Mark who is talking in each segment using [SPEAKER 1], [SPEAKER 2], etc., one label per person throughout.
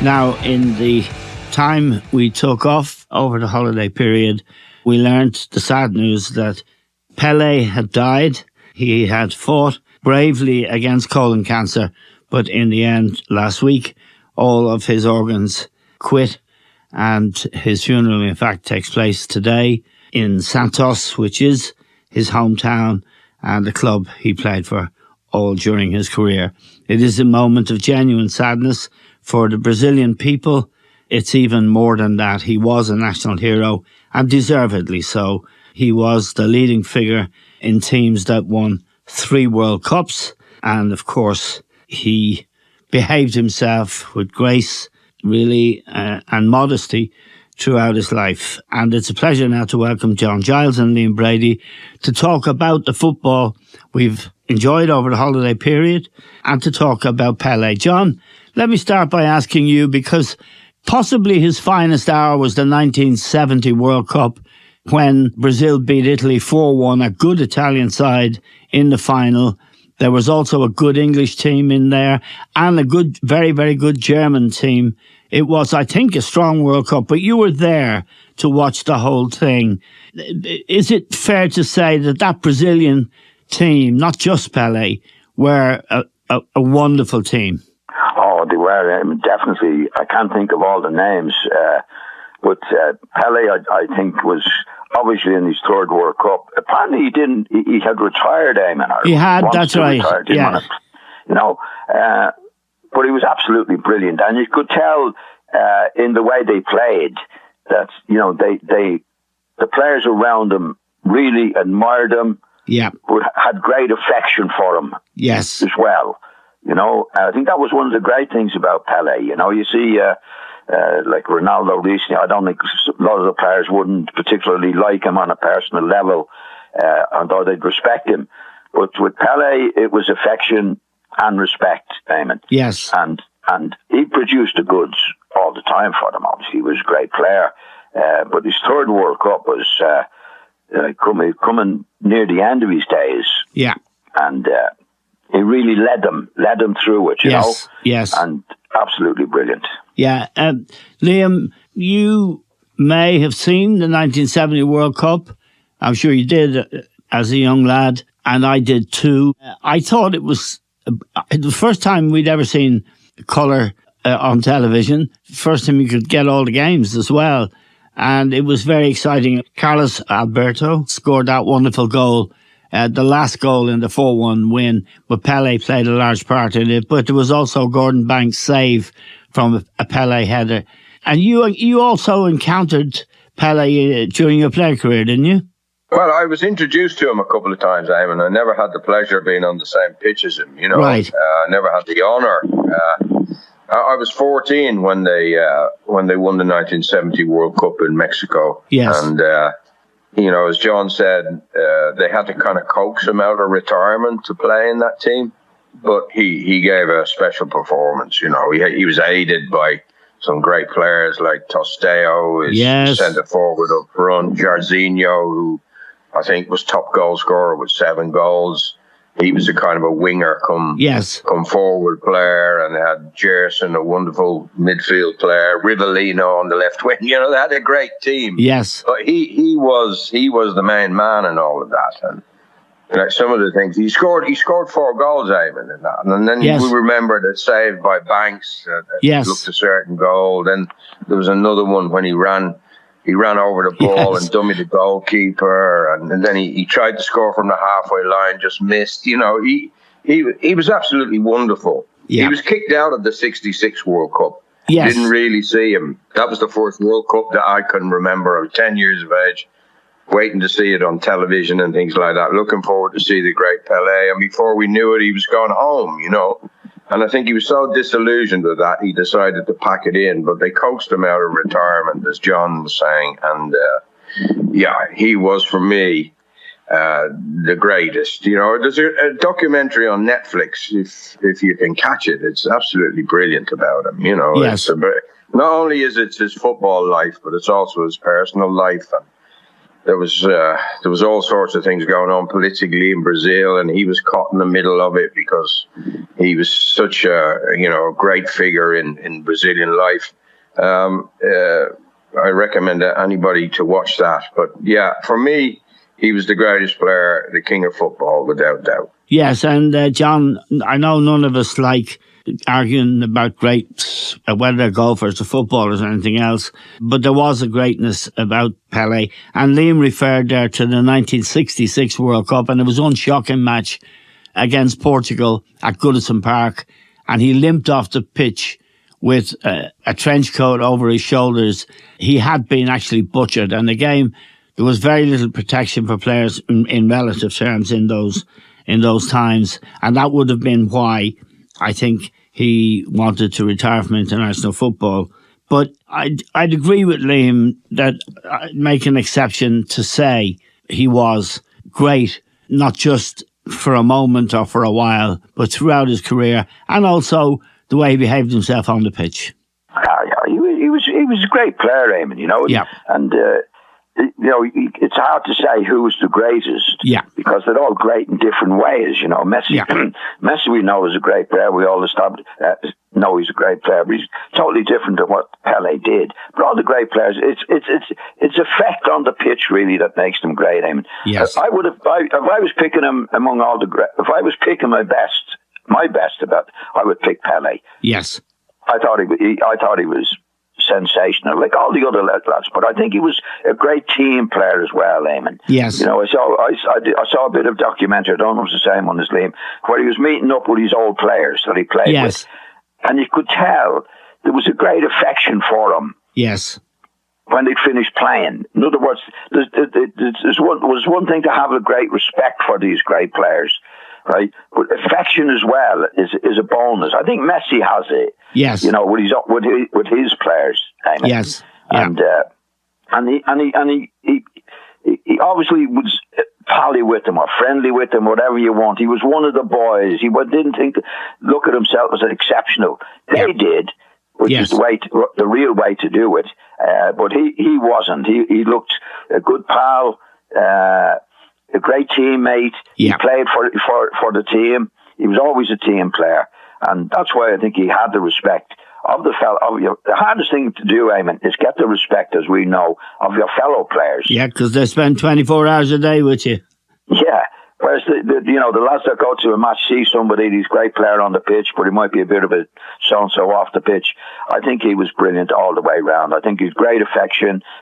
[SPEAKER 1] Now, in the time we took off over the holiday period, we learnt the sad news that Pele had died. He had fought bravely against colon cancer, but in the end, last week, all of his organs quit, and his funeral, in fact, takes place today in Santos, which is his hometown and the club he played for all during his career. It is a moment of genuine sadness for the Brazilian people. It's even more than that. He was a national hero, and deservedly so. He was the leading figure in teams that won 3 World Cups, and of course he behaved himself with grace, really, and modesty throughout his life. And it's a pleasure now to welcome John Giles and Liam Brady to talk about the football we've enjoyed over the holiday period and to talk about Pele. John, let me start by asking you, because possibly his finest hour was the 1970 World Cup when Brazil beat Italy 4-1, a good Italian side in the final. There was also a good English team in there and a good, very, very good German team. It was, I think, a strong World Cup, but you were there to watch the whole thing. Is it fair to say that that Brazilian team, not just Pele, were a wonderful team?
[SPEAKER 2] Oh, they were, definitely. I can't think of all the names, but Pele, I think, was obviously in his 3rd World Cup. Apparently he had retired, Eamon.
[SPEAKER 1] He had, that's right. Yeah.
[SPEAKER 2] But he was absolutely brilliant. And you could tell in the way they played that, the players around him really admired him.
[SPEAKER 1] Yeah.
[SPEAKER 2] But had great affection for him.
[SPEAKER 1] Yes.
[SPEAKER 2] As well. I think that was one of the great things about Pele. You see, like Ronaldo recently, I don't think a lot of the players wouldn't particularly like him on a personal level, although they'd respect him. But with Pele, it was affection and respect, Eamon.
[SPEAKER 1] Yes.
[SPEAKER 2] And he produced the goods all the time for them. Obviously, he was a great player. But his 3rd World Cup was coming near the end of his days.
[SPEAKER 1] Yeah.
[SPEAKER 2] And he really led them through it, you know?
[SPEAKER 1] Yes.
[SPEAKER 2] And absolutely brilliant.
[SPEAKER 1] Yeah. Liam, you may have seen the 1970 World Cup. I'm sure you did as a young lad, and I did too. I thought it was the first time we'd ever seen colour on television. First time you could get all the games as well. And it was very exciting. Carlos Alberto scored that wonderful goal, the last goal in the 4-1 win, but Pele played a large part in it. But there was also Gordon Banks' save from a Pele header. And you also encountered Pele during your player career, didn't you?
[SPEAKER 3] Well, I was introduced to him a couple of times, Eamon. I never had the pleasure of being on the same pitch as him,
[SPEAKER 1] Right.
[SPEAKER 3] I never had the honour. I was 14 when they won the 1970 World Cup in Mexico.
[SPEAKER 1] Yes.
[SPEAKER 3] And, as John said, they had to kind of coax him out of retirement to play in that team. But he gave a special performance, He was aided by some great players like Tosteo, his centre forward up front, Jairzinho, who I think was top goal scorer with 7 goals. He was a kind of a winger come forward player, and they had Gerson, a wonderful midfield player, Rivellino on the left wing. They had a great team.
[SPEAKER 1] Yes.
[SPEAKER 3] But he was the main man in all of that. And some of the things he scored 4 goals, Eamon, in that. And then we remember the save by Banks. Looked a certain goal. Then there was another one when he ran over the ball and dummied the goalkeeper, and then he tried to score from the halfway line, just missed. He was absolutely wonderful. Yeah. He was kicked out of the 66 World Cup.
[SPEAKER 1] Yes.
[SPEAKER 3] Didn't really see him. That was the first World Cup that I can remember. I was 10 years of age, waiting to see it on television and things like that, looking forward to see the great Pele. And before we knew it, he was going home, And I think he was so disillusioned with that, he decided to pack it in. But they coaxed him out of retirement, as John was saying. And, he was, for me, the greatest. There's a documentary on Netflix, if you can catch it. It's absolutely brilliant about him,
[SPEAKER 1] Yes.
[SPEAKER 3] Not only is it his football life, but it's also his personal life. And there was all sorts of things going on politically in Brazil, and he was caught in the middle of it because he was such a great figure in Brazilian life. I recommend anybody to watch that. But yeah, for me, he was the greatest player, the king of football, without doubt.
[SPEAKER 1] Yes, and John, I know none of us like arguing about greats, whether they're golfers or footballers or anything else, but there was a greatness about Pele. And Liam referred there to the 1966 World Cup, and there was one shocking match against Portugal at Goodison Park, and he limped off the pitch with a trench coat over his shoulders. He had been actually butchered, and the game, there was very little protection for players in relative terms in those times, and that would have been why I think he wanted to retire from international football. But I'd agree with Liam that I'd make an exception to say he was great, not just for a moment or for a while, but throughout his career, and also the way he behaved himself on the pitch.
[SPEAKER 2] He was a great player, Eamon,
[SPEAKER 1] Yeah.
[SPEAKER 2] And it's hard to say who was the greatest, because they're all great in different ways. Messi, Messi we know is a great player. We all know he's a great player, but he's totally different than what Pele did. But all the great players, it's effect on the pitch really that makes them great. I mean,
[SPEAKER 1] yes.
[SPEAKER 2] if I was picking him among all the great, if I was picking my best I would pick Pele.
[SPEAKER 1] Yes,
[SPEAKER 2] I thought he was sensational, like all the other lads. But I think he was a great team player as well, Eamon.
[SPEAKER 1] Yes.
[SPEAKER 2] I saw a bit of documentary, I don't know if it's the same one as Liam, where he was meeting up with his old players that he played with. And you could tell there was a great affection for them.
[SPEAKER 1] Yes.
[SPEAKER 2] When they'd finished playing. In other words, there was one thing to have a great respect for these great players, right? But affection as well is a bonus. I think Messi has it.
[SPEAKER 1] Yes.
[SPEAKER 2] With his players. Eamon.
[SPEAKER 1] Yes. Yeah.
[SPEAKER 2] And he obviously was pally with them or friendly with them, whatever you want. He was one of the boys. He didn't look at himself as exceptional. They did, which is the real way to do it. But he wasn't. He looked a good pal, a great teammate. He played for the team. He was always a team player, and that's why I think he had the respect of the fellow. The hardest thing to do, Eamon, is get the respect, as we know, of your fellow players.
[SPEAKER 1] Yeah, because they spend 24 hours a day with you.
[SPEAKER 2] Yeah. Whereas the lads that go to a match see somebody, he's a great player on the pitch, but he might be a bit of a so-and-so off the pitch. I think he was brilliant all the way round. I think he's great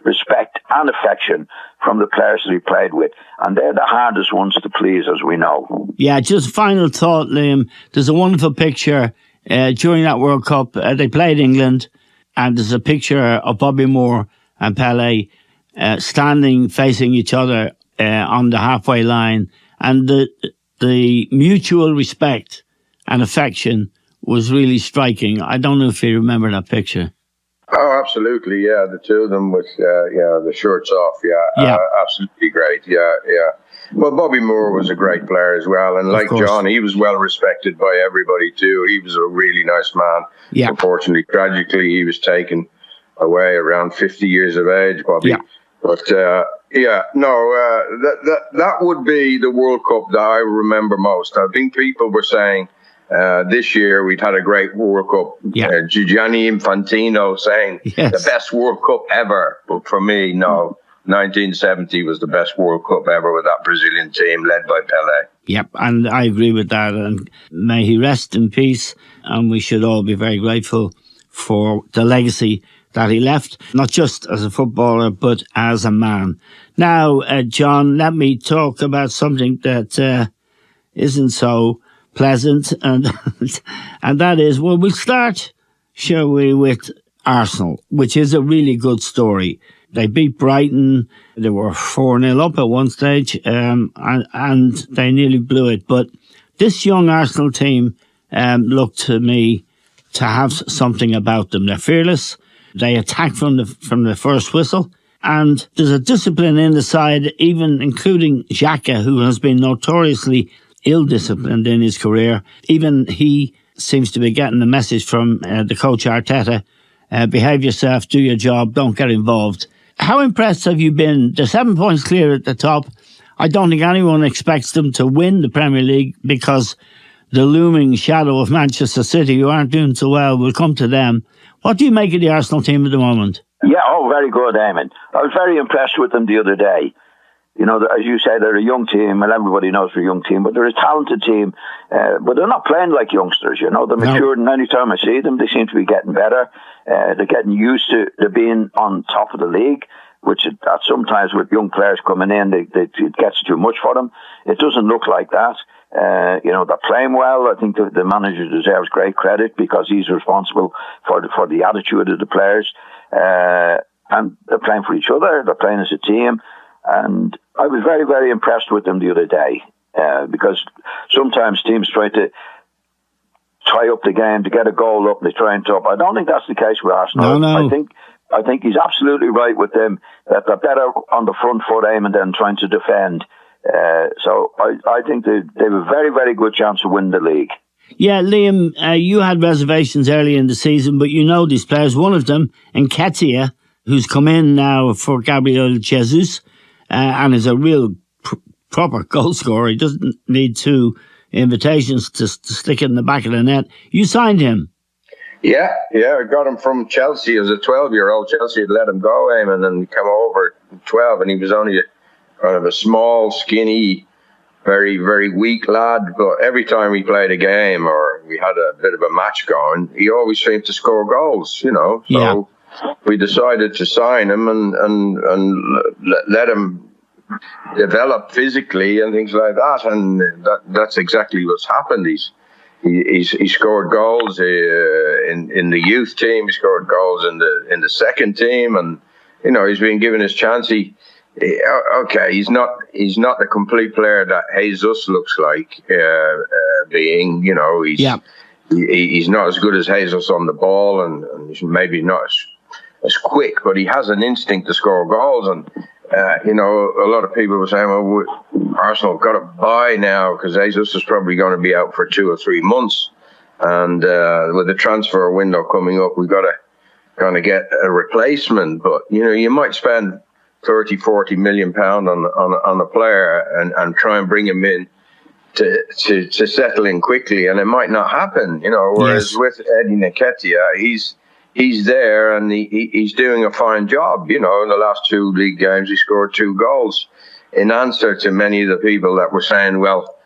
[SPEAKER 2] respect and affection from the players that he played with. And they're the hardest ones to please, as we know.
[SPEAKER 1] Yeah, just final thought, Liam. There's a wonderful picture during that World Cup. They played England, and there's a picture of Bobby Moore and Pele standing facing each other on the halfway line. And the mutual respect and affection was really striking. I don't know if you remember that picture.
[SPEAKER 3] Oh, absolutely, yeah. The two of them with the shirts off, absolutely great, yeah. Well, Bobby Moore was a great player as well, and like John, he was well respected by everybody too. He was a really nice man. Yeah. Unfortunately, tragically, he was taken away around 50 years of age, Bobby. Yeah. But that would be the World Cup that I remember most. I think people were saying this year we'd had a great World Cup. Yeah. Gianni Infantino saying the best World Cup ever. But for me, no. 1970 was the best World Cup ever with that Brazilian team led by Pele.
[SPEAKER 1] Yep, and I agree with that. And may he rest in peace. And we should all be very grateful for the legacy that he left, not just as a footballer, but as a man. Now, John, let me talk about something that isn't so pleasant, and and that is, well, we'll start, shall we, with Arsenal, which is a really good story. They beat Brighton. They were 4-0 up at one stage, and they nearly blew it. But this young Arsenal team looked to me to have something about them. They're fearless. They attack from the first whistle, and there's a discipline in the side, even including Xhaka, who has been notoriously ill-disciplined in his career. Even he seems to be getting the message from the coach Arteta: behave yourself, do your job, don't get involved. How impressed have you been? They're 7 points clear at the top. I don't think anyone expects them to win the Premier League because the looming shadow of Manchester City, who aren't doing so well. We'll come to them. What do you make of the Arsenal team at the moment?
[SPEAKER 2] Yeah, very good, Eamon. I was very impressed with them the other day. You know, as you say, they're a young team, and everybody knows they're a young team, but they're a talented team. But they're not playing like youngsters, you know. They're matured, and any time I see them, they seem to be getting better. They're getting used to being on top of the league, which sometimes with young players coming in, it gets too much for them. It doesn't look like that. You know, they're playing well. I think the manager deserves great credit because he's responsible for the attitude of the players. And they're playing for each other. They're playing as a team. And I was very, very impressed with them the other day because sometimes teams try to tie up the game to get a goal up and they try and top. I don't think that's the case with Arsenal.
[SPEAKER 1] No.
[SPEAKER 2] I think he's absolutely right with them that they're better on the front foot aiming than trying to defend. So I think they have a very, very good chance of winning the league.
[SPEAKER 1] Yeah, Liam, you had reservations early in the season, but you know these players. One of them, Nketiah, who's come in now for Gabriel Jesus, and is a real proper goal scorer. He doesn't need 2 invitations to stick it in the back of the net. You signed him.
[SPEAKER 3] Yeah, I got him from Chelsea as a 12-year-old. Chelsea had let him go, Eamon, and come over at 12, and he was only kind of a small, skinny, very, very weak lad. But every time we played a game or we had a bit of a match going, he always seemed to score goals, you know. So we decided to sign him and let him develop physically and things like that. And that's exactly what's happened. He scored goals in the youth team. He scored goals in the second team, and you know he's been given his chance. He's not the complete player that Jesus looks like being. You know, he's not as good as Jesus on the ball, and he's maybe not as quick, but he has an instinct to score goals. And you know, a lot of people were saying, well, Arsenal got to buy now because Jesus is probably going to be out for 2 or 3 months. And with the transfer window coming up, we've got to kind of get a replacement. But, you know, you might spend 30, 40 million pound on a player and try and bring him in to settle in quickly. And it might not happen, you know, whereas with Eddie Nketiah, he's there and he's doing a fine job. You know, in the last 2 league games, he scored 2 goals in answer to many of the people that were saying, well,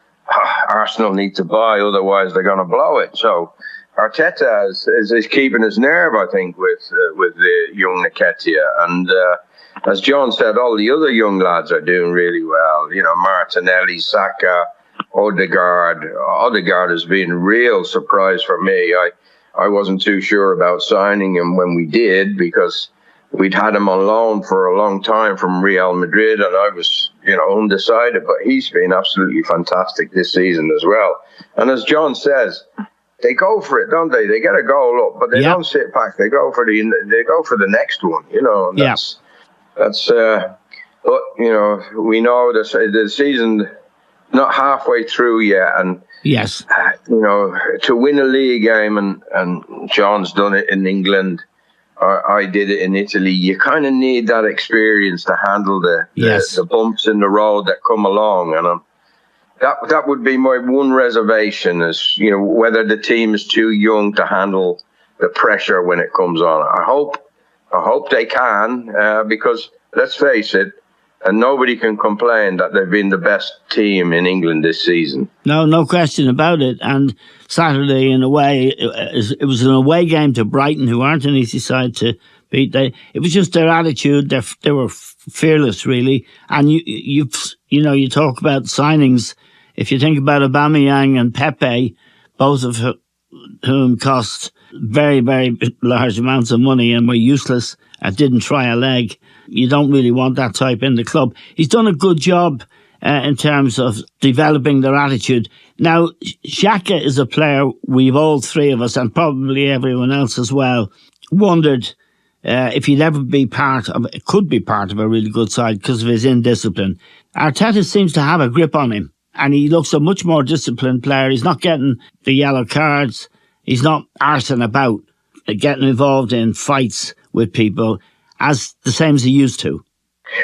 [SPEAKER 3] Arsenal need to buy, otherwise they're going to blow it. So Arteta is keeping his nerve, I think, with the young Nketiah. And as John said, all the other young lads are doing really well. You know, Martinelli, Saka, Odegaard. Odegaard has been a real surprise for me. I wasn't too sure about signing him when we did because we'd had him on loan for a long time from Real Madrid, and I was, you know, undecided. But he's been absolutely fantastic this season as well. And as John says, they go for it, don't they? They get a goal up, but they don't sit back. They go for the next one, you know. And that's. But you know, we know the season not halfway through yet, and you know, to win a league game, and John's done it in England. I did it in Italy. You kind of need that experience to handle the bumps in the road that come along, and that would be my one reservation: is, you know, whether the team is too young to handle the pressure when it comes on. I hope they can, because let's face it, and nobody can complain that they've been the best team in England this season. No
[SPEAKER 1] question about it. And Saturday, in a way, it was an away game to Brighton, who aren't an easy side to beat. It was just their attitude. They were fearless, really. And you talk about signings. If you think about Aubameyang and Pepe, both of whom cost very, very large amounts of money and were useless and didn't try a leg. You don't really want that type in the club. He's done a good job in terms of developing their attitude. Now, Xhaka is a player we've all three of us, and probably everyone else as well, wondered if he'd ever could be part of a really good side because of his indiscipline. Arteta seems to have a grip on him, and he looks a much more disciplined player. He's not getting the yellow cards. He's not arsing about, getting involved in fights with people as the same as he used to.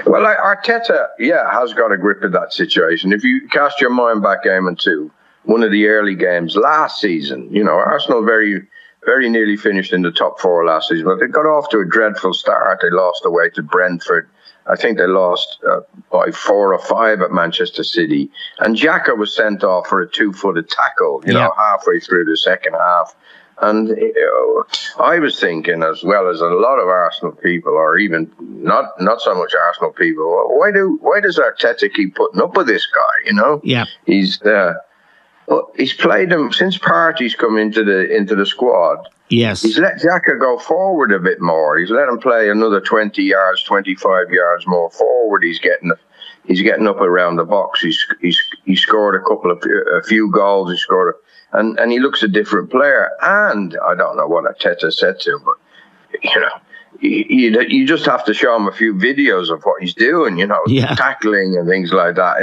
[SPEAKER 3] Well, Arteta, has got a grip of that situation. If you cast your mind back, Eamon, too, one of the early games last season. You know, Arsenal very nearly finished in the top 4 last season, but they got off to a dreadful start. They lost away to Brentford. I think they lost by 4 or 5 at Manchester City. And Xhaka was sent off for a 2-footed tackle, you know, halfway through the second half. And I was thinking, as well as a lot of Arsenal people, or even not so much Arsenal people, why does Arteta keep putting up with this guy? You know, he's played him since Partey's come into the squad.
[SPEAKER 1] Yes,
[SPEAKER 3] he's let Xhaka go forward a bit more. He's let him play another 20 yards, 25 yards more forward. He's getting up around the box. He scored a few goals. He scored. And he looks a different player. And I don't know what Arteta said to him, but, you know, you just have to show him a few videos of what he's doing, you know, tackling and things like that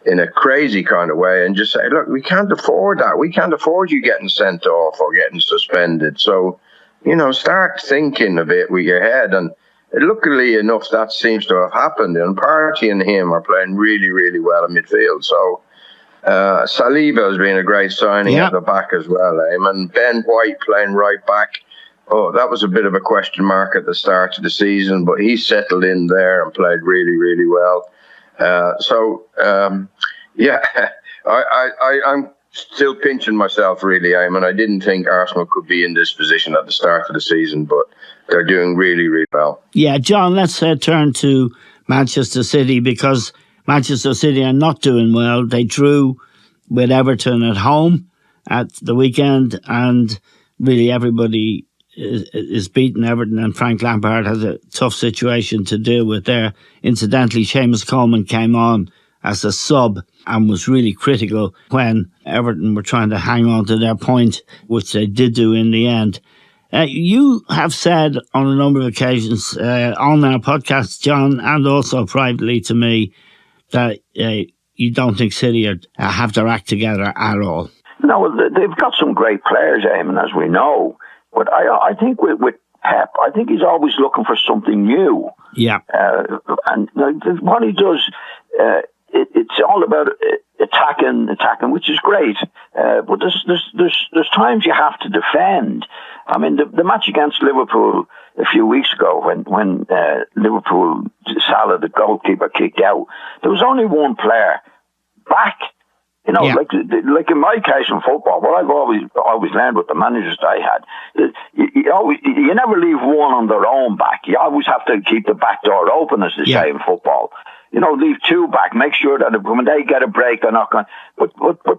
[SPEAKER 3] in a crazy kind of way, and just say, look, we can't afford that. We can't afford you getting sent off or getting suspended. So, you know, start thinking a bit with your head. And luckily enough, that seems to have happened. And Partey and him are playing really, really well in midfield. So, Saliba has been a great signing at the back as well, and Ben White playing right back. Oh, that was a bit of a question mark at the start of the season, but he settled in there and played really, really well. I'm still pinching myself, really, Eamon. I didn't think Arsenal could be in this position at the start of the season, but they're doing really, really well.
[SPEAKER 1] Yeah, John, let's turn to Manchester City, because Manchester City are not doing well. They drew with Everton at home at the weekend, and really everybody is beating Everton, and Frank Lampard has a tough situation to deal with there. Incidentally, Seamus Coleman came on as a sub and was really critical when Everton were trying to hang on to their point, which they did do in the end. You have said on a number of occasions on our podcast, John, and also privately to me, that you don't think City have their act together at all.
[SPEAKER 2] No, they've got some great players, Eamon, as we know. But I think with Pep, I think he's always looking for something new. Yeah. And what he does, it's all about attacking, which is great. But there's times you have to defend. I mean, the match against Liverpool a few weeks ago, when Liverpool, Salah, the goalkeeper, kicked out, there was only one player back. You know, like in my case in football, what I've always learned with the managers that I had, you never leave one on their own back. You always have to keep the back door open, as they say in football. You know, leave 2 back, make sure that when they get a break, they're not going. But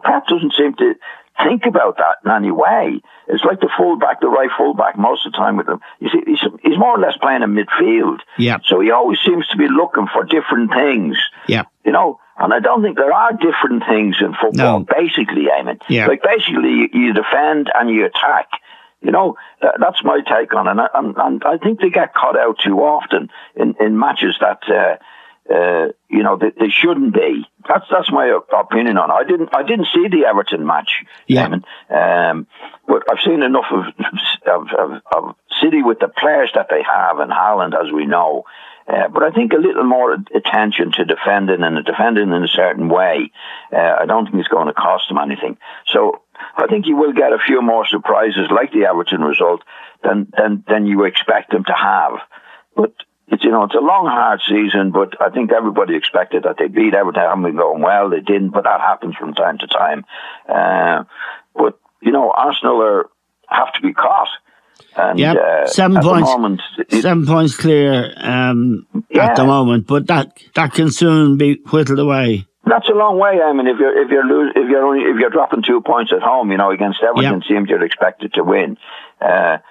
[SPEAKER 2] Pep doesn't seem to think about that in any way. It's like the fullback, the right fullback, most of the time with him. You see, he's more or less playing in midfield. Yeah. So he always seems to be looking for different things. Yeah. You know, and I don't think there are different things in football, basically, Eamon. Yeah. Like, basically, you defend and you attack. You know, that's my take on it. And I think they get caught out too often in matches that, you know, they shouldn't be. That's my opinion on it. I didn't see the Everton match, Eamon. But I've seen enough of City with the players that they have, and Haaland, as we know. But I think a little more attention to defending in a certain way. I don't think it's going to cost them anything. So I think you will get a few more surprises like the Everton result than you expect them to have. But it's a long, hard season. But I think everybody expected that they beat Everton. Haven't been going well. They didn't, but that happens from time to time. But you know, Arsenal have to be caught. And,
[SPEAKER 1] 7 points. 7 points clear at the moment, but that can soon be whittled away.
[SPEAKER 2] That's a long way. I mean, if you're dropping 2 points at home, you know, against Everton, seems you're expected to win. But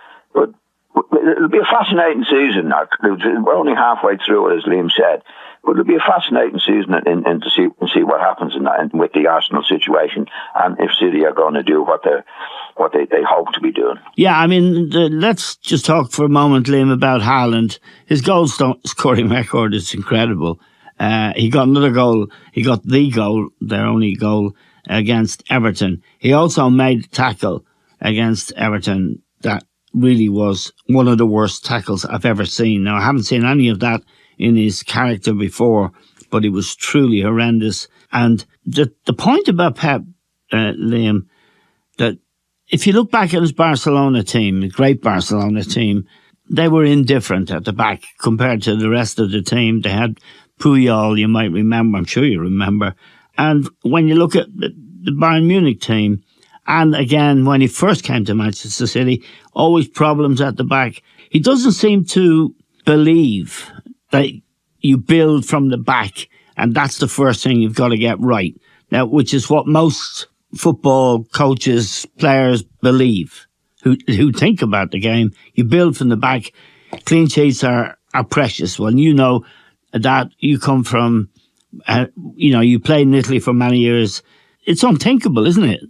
[SPEAKER 2] it'll be a fascinating season. We're only halfway through it, as Liam said. But it'll be a fascinating season and to see what happens with the Arsenal situation, and if City are going to do what they hope to be doing.
[SPEAKER 1] Yeah, I mean, let's just talk for a moment, Liam, about Haaland. His goal scoring record is incredible. He got another goal. He got their only goal against Everton. He also made a tackle against Everton that really was one of the worst tackles I've ever seen. Now, I haven't seen any of that in his character before, but he was truly horrendous. And the point about Pep, Liam, that if you look back at his Barcelona team, the great Barcelona team, they were indifferent at the back compared to the rest of the team. They had Puyol, you might remember, I'm sure you remember. And when you look at the Bayern Munich team, and again, when he first came to Manchester City, always problems at the back. He doesn't seem to believe that you build from the back, and that's the first thing you've got to get right. Now, which is what most football coaches, players believe, who think about the game. You build from the back. Clean sheets are precious. Well, you know that you come from, you played in Italy for many years. It's unthinkable, isn't it,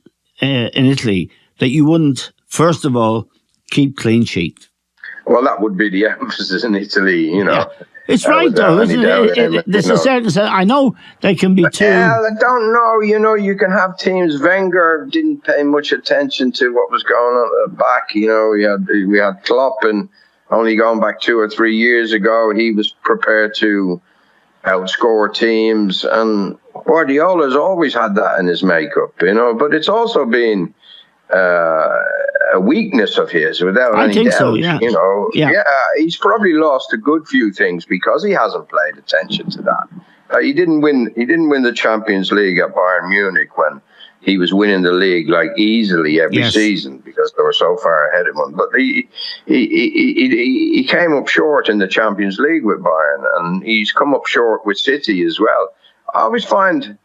[SPEAKER 1] in Italy, that you wouldn't, first of all, keep clean sheet.
[SPEAKER 3] Well, that would be the emphasis in Italy, Yeah.
[SPEAKER 1] It's right, though, isn't it? There's a certain sense. I know they can be too.
[SPEAKER 3] I don't know. You can have teams. Wenger didn't pay much attention to what was going on at the back. We had Klopp, and only going back 2 or 3 years ago, he was prepared to outscore teams. And Guardiola's always had that in his makeup, But it's also been a weakness of his, without any doubt.
[SPEAKER 1] So, yeah.
[SPEAKER 3] He's probably lost a good few things because he hasn't paid attention to that. He didn't win the Champions League at Bayern Munich when he was winning the league easily every season because they were so far ahead of him. But he came up short in the Champions League with Bayern, and he's come up short with City as well. I always find.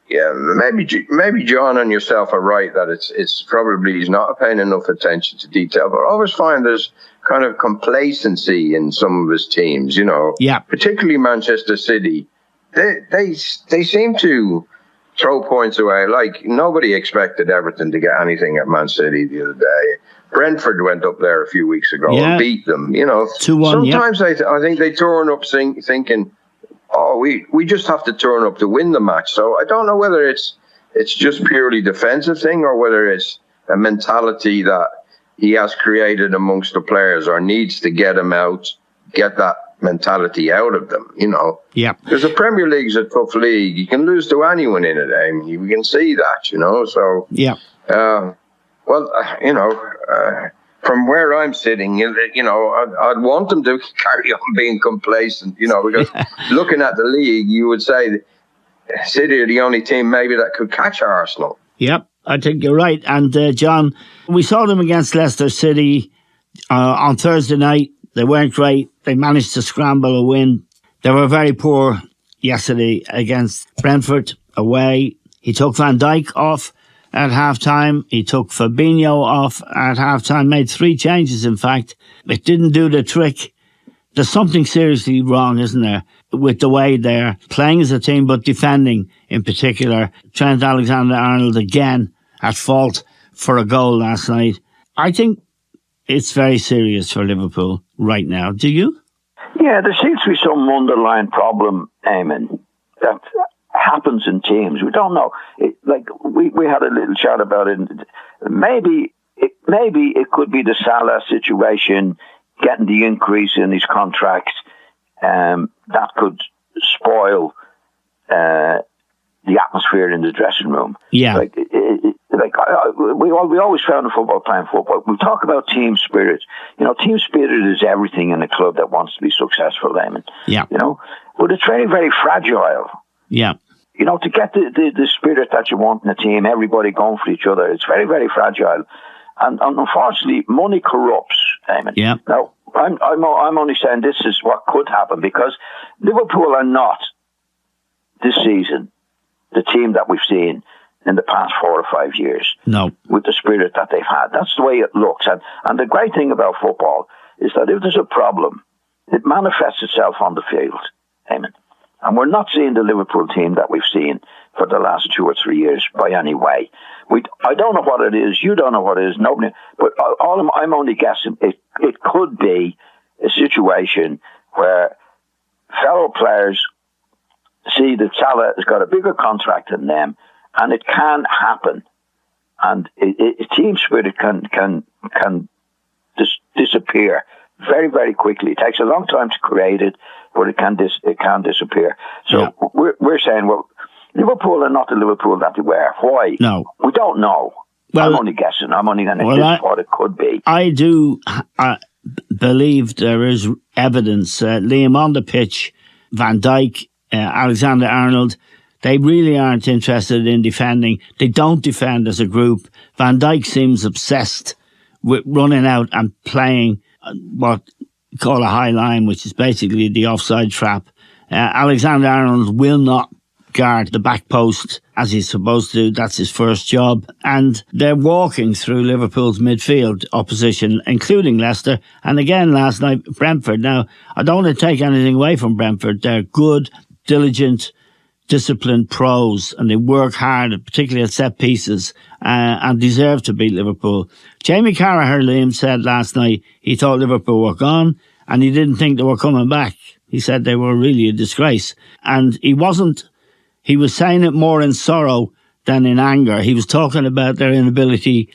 [SPEAKER 3] Yeah, maybe John and yourself are right that it's probably he's not paying enough attention to detail. But I always find there's kind of complacency in some of his teams,
[SPEAKER 1] Yeah.
[SPEAKER 3] Particularly Manchester City. They seem to throw points away. Like nobody expected Everton to get anything at Man City the other day. Brentford went up there a few weeks ago and beat them.
[SPEAKER 1] 2-1.
[SPEAKER 3] Sometimes I think they turn up thinking, we just have to turn up to win the match. So I don't know whether it's just purely defensive thing or whether it's a mentality that he has created amongst the players or needs to get them out, get that mentality out of them,
[SPEAKER 1] Yeah.
[SPEAKER 3] Because the Premier League's a tough league. You can lose to anyone in it. I mean, we can see that, So,
[SPEAKER 1] yeah.
[SPEAKER 3] From where I'm sitting, I'd want them to carry on being complacent, because looking at the league, you would say that City are the only team maybe that could catch Arsenal.
[SPEAKER 1] Yep, I think you're right. And John, we saw them against Leicester City on Thursday night. They weren't great. They managed to scramble a win. They were very poor yesterday against Brentford away. He took Van Dijk off at half-time. He took Fabinho off at half-time, made 3 changes, in fact. It didn't do the trick. There's something seriously wrong, isn't there, with the way they're playing as a team, but defending in particular. Trent Alexander-Arnold again at fault for a goal last night. I think it's very serious for Liverpool right now. Do you?
[SPEAKER 2] Yeah, there seems to be some underlying problem, Eamon, that happens in teams. We don't know. We had a little chat about it. Maybe it could be the Salah situation, getting the increase in his contract. That could spoil the atmosphere in the dressing room.
[SPEAKER 1] Yeah.
[SPEAKER 2] We always found in football, playing football, we talk about team spirit. Team spirit is everything in a club that wants to be successful, Eamon.
[SPEAKER 1] Yeah.
[SPEAKER 2] But it's very, very fragile.
[SPEAKER 1] Yeah.
[SPEAKER 2] To get the spirit that you want in a team, everybody going for each other, it's very, very fragile. And unfortunately, money corrupts, Eamon.
[SPEAKER 1] Yeah.
[SPEAKER 2] Now, I'm only saying this is what could happen because Liverpool are not, this season, the team that we've seen in the past 4 or 5 years.
[SPEAKER 1] No.
[SPEAKER 2] With the spirit that they've had. That's the way it looks. And the great thing about football is that if there's a problem, it manifests itself on the field, Eamon. And we're not seeing the Liverpool team that we've seen for the last 2 or 3 years by any way. I don't know what it is. You don't know what it is. Nobody. But I'm only guessing. It could be a situation where fellow players see that Salah has got a bigger contract than them, and it can happen. And team spirit can disappear very, very quickly. It takes a long time to create it. but it can disappear. So we're saying, well, Liverpool are not the Liverpool that they were. Why?
[SPEAKER 1] No.
[SPEAKER 2] We don't know. Well, I'm only guessing. I'm only going to guess what it could be.
[SPEAKER 1] I do believe there is evidence. Liam, on the pitch, Van Dijk, Alexander-Arnold, they really aren't interested in defending. They don't defend as a group. Van Dijk seems obsessed with running out and playing what you call a high line, which is basically the offside trap. Alexander-Arnold will not guard the back post as he's supposed to. That's his first job. And they're walking through Liverpool's midfield opposition, including Leicester. And again, last night, Brentford. Now, I don't want to take anything away from Brentford. They're good, diligent, disciplined pros, and they work hard, particularly at set pieces, and deserve to beat Liverpool. Jamie Carragher, Liam, said last night he thought Liverpool were gone, and he didn't think they were coming back. He said they were really a disgrace. And he was saying it more in sorrow than in anger. He was talking about their inability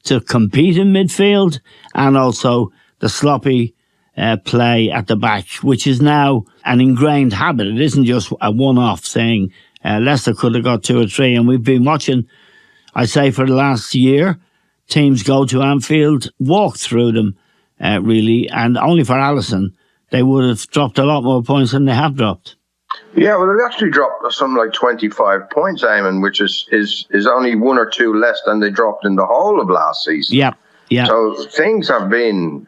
[SPEAKER 1] to compete in midfield and also the sloppy play at the back, which is now an ingrained habit. It isn't just a one-off thing. Leicester could have got 2 or 3, and we've been watching, I say, for the last year, teams go to Anfield, walk through them, really, and only for Alisson, they would have dropped a lot more points than they have dropped.
[SPEAKER 3] Yeah, well, they've actually dropped something like 25 points, Eamon, which is only 1 or 2 less than they dropped in the whole of last season.
[SPEAKER 1] Yeah.
[SPEAKER 3] So things have been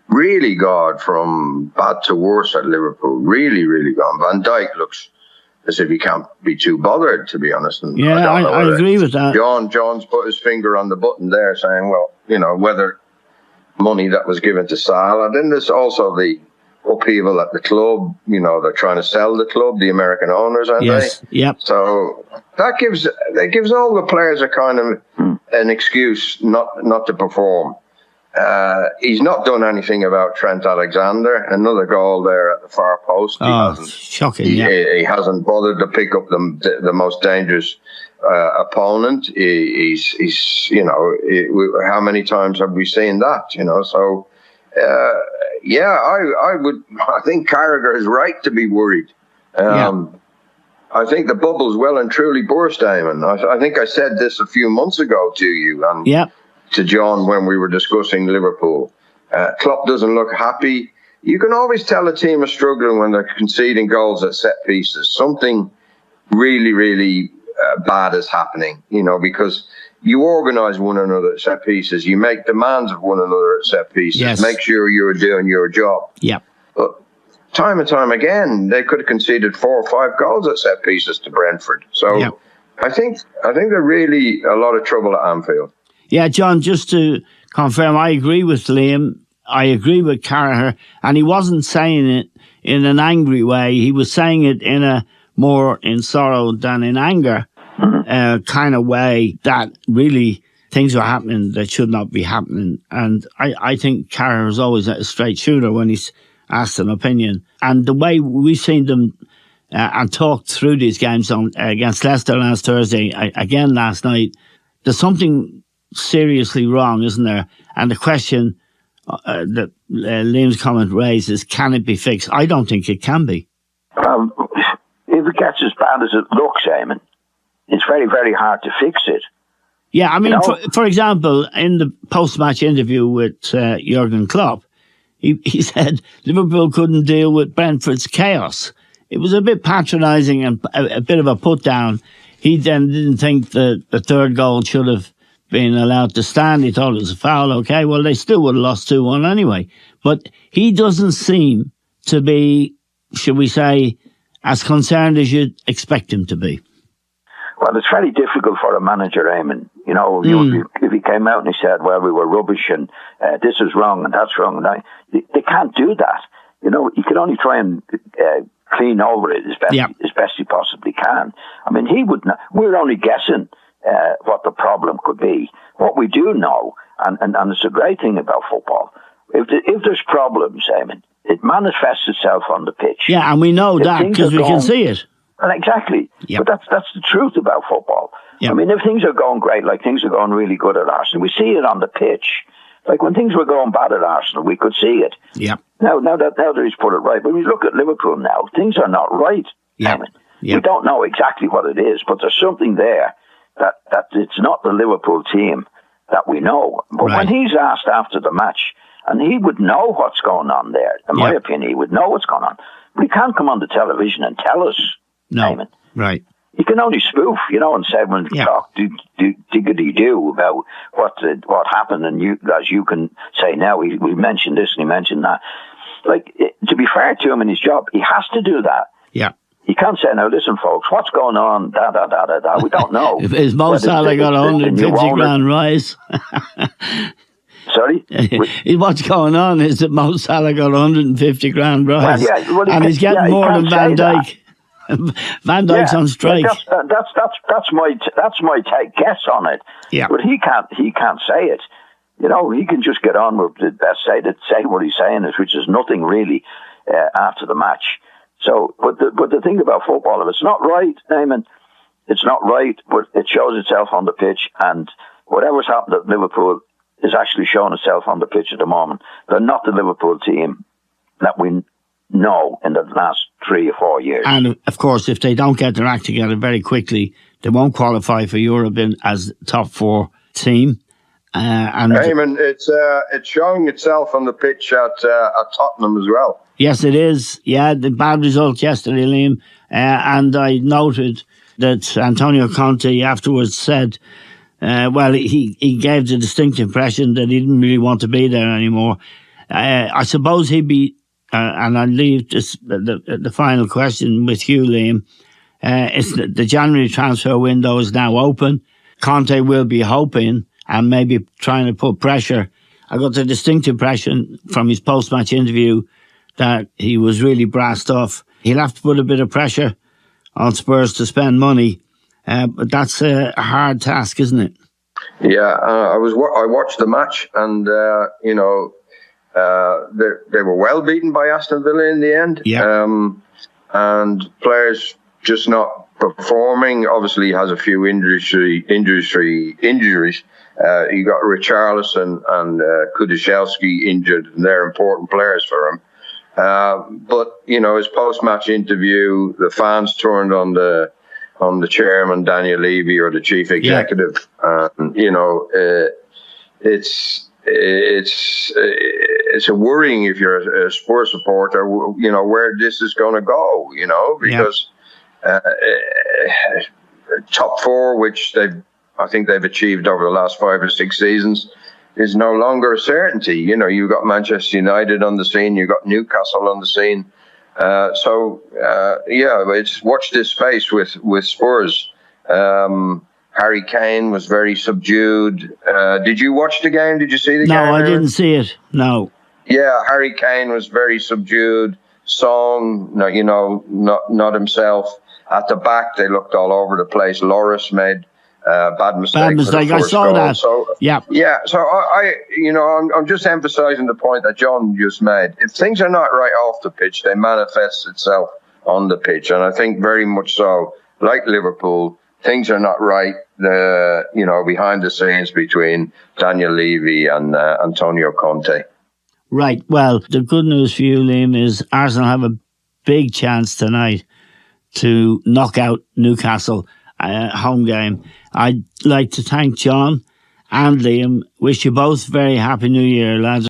[SPEAKER 3] really gone from bad to worse at Liverpool. Really, really gone. Van Dijk looks as if he can't be too bothered, to be honest. And
[SPEAKER 1] I agree with that.
[SPEAKER 3] John's put his finger on the button there, saying, well, whether money that was given to Salah. And then there's also the upheaval at the club. They're trying to sell the club, the American owners, aren't they?
[SPEAKER 1] Yep.
[SPEAKER 3] So that gives all the players a kind of an excuse not to perform. He's not done anything about Trent Alexander. Another goal there at the far post.
[SPEAKER 1] Shocking.
[SPEAKER 3] He hasn't bothered to pick up the most dangerous opponent. He's how many times have we seen that? So. I think Carragher is right to be worried. I think the bubble's well and truly burst, Eamon. I think I said this a few months ago to you and to John when we were discussing Liverpool. Klopp doesn't look happy. You can always tell a team is struggling when they're conceding goals at set pieces. Something really, really bad is happening, because you organise one another at set pieces. You make demands of one another at set pieces.
[SPEAKER 1] Yes.
[SPEAKER 3] Make sure you're doing your job.
[SPEAKER 1] Yep.
[SPEAKER 3] But time and time again, they could have conceded 4 or 5 goals at set pieces to Brentford. So I think they're really a lot of trouble at Anfield.
[SPEAKER 1] Yeah, John, just to confirm, I agree with Liam. I agree with Carragher. And he wasn't saying it in an angry way. He was saying it in a more in sorrow than in anger kind of way, that really things are happening that should not be happening. And I think Carragher is always a straight shooter when he's asked an opinion. And the way we've seen them and talked through these games against Leicester last Thursday, again last night, there's something seriously wrong, isn't there? And the question that Liam's comment raises, can it be fixed? I don't think it can be.
[SPEAKER 2] If it gets as bad as it looks, Eamon, it's very, very hard to fix it.
[SPEAKER 1] Yeah, I mean, for example, in the post-match interview with Jurgen Klopp, he said Liverpool couldn't deal with Brentford's chaos. It was a bit patronising and a bit of a put-down. He then didn't think the third goal should have been allowed to stand. He thought it was a foul. Okay, well, they still would have lost 2-1 anyway. But he doesn't seem to be, should we say, as concerned as you'd expect him to be.
[SPEAKER 2] Well, it's very difficult for a manager, Eamon. If he came out and he said, well, we were rubbish and this is wrong and that's wrong, and they can't do that. He can only try and clean over it as best he possibly can. I mean, he would not. We're only guessing what the problem could be. What we do know, and it's a great thing about football, if there's problems, Eamon, it manifests itself on the pitch.
[SPEAKER 1] Yeah, and we know that because we can see it.
[SPEAKER 2] And exactly. Yep. But that's the truth about football. Yep. I mean, if things are going great, like things are going really good at Arsenal, we see it on the pitch. Like when things were going bad at Arsenal, we could see it.
[SPEAKER 1] Yeah.
[SPEAKER 2] Now that he's put it right. But when you look at Liverpool now, things are not right.
[SPEAKER 1] Yeah.
[SPEAKER 2] We don't know exactly what it is, but there's something there that it's not the Liverpool team that we know. But when he's asked after the match, and he would know what's going on there, in my opinion, he would know what's going on. But he can't come on the television and tell us, Eamon.
[SPEAKER 1] Right.
[SPEAKER 2] He can only spoof, and say when talk diggity-do about what happened, and as you can say now, we mentioned this and he mentioned that. Like, to be fair to him in his job, he has to do that.
[SPEAKER 1] Yeah.
[SPEAKER 2] He can't say, now listen, folks, what's going on? We don't know.
[SPEAKER 1] Is Mo Salah got 150 grand rise?
[SPEAKER 2] Sorry?
[SPEAKER 1] What's going on is that Mo Salah got 150 grand rise. And he's getting more than Van Dijk. Van Dijk's on strike.
[SPEAKER 2] That's my guess on it.
[SPEAKER 1] Yeah.
[SPEAKER 2] But he can't say it. He can just get on with say what he's saying is, which is nothing really after the match. So, but the thing about football, if it's not right, Eamon, it's not right, but it shows itself on the pitch, and whatever's happened at Liverpool is actually showing itself on the pitch at the moment. They're not the Liverpool team that we know in the last 3 or 4 years.
[SPEAKER 1] And of course, if they don't get their act together very quickly, they won't qualify for Europe as top 4 team.
[SPEAKER 3] Eamon, it's showing itself on the pitch at Tottenham as well.
[SPEAKER 1] Yes, it is. Yeah, the bad result yesterday, Liam. And I noted that Antonio Conte afterwards said, he gave the distinct impression that he didn't really want to be there anymore. I suppose he'd be, and I'll leave this, the final question with you, Liam. It's the January transfer window is now open. Conte will be hoping and maybe trying to put pressure. I got the distinct impression from his post-match interview that he was really brassed off. He'll have to put a bit of pressure on Spurs to spend money, but that's a hard task, isn't it?
[SPEAKER 3] Yeah, I watched the match, and they were well beaten by Aston Villa in the end.
[SPEAKER 1] Yeah.
[SPEAKER 3] And players just not performing. Obviously, he has a few injuries. You got Richarlison and Kulusevski injured, and they're important players for him. But his post-match interview, the fans turned on the chairman Daniel Levy, or the chief executive. It's a worrying if you're a Spurs supporter. Where this is going to go. Because top 4, which I think they've achieved over the last 5 or 6 seasons, is no longer a certainty. You've got Manchester United on the scene, you've got Newcastle on the scene. It's watch this space with Spurs. Harry Kane was very subdued. Did you watch the game? Did you see the game?
[SPEAKER 1] No, I didn't see it. No.
[SPEAKER 3] Yeah, Harry Kane was very subdued. Song, not himself. At the back, they looked all over the place. Loris made bad mistake.
[SPEAKER 1] I saw
[SPEAKER 3] goal.
[SPEAKER 1] that.
[SPEAKER 3] So,
[SPEAKER 1] yeah.
[SPEAKER 3] So I'm just emphasising the point that John just made. If things are not right off the pitch, they manifest itself on the pitch, and I think very much so. Like Liverpool, things are not right. Behind the scenes between Daniel Levy and Antonio Conte.
[SPEAKER 1] Right. Well, the good news for you, Liam, is Arsenal have a big chance tonight to knock out Newcastle. Home game. I'd like to thank John and Liam. Wish you both very happy New Year, lads.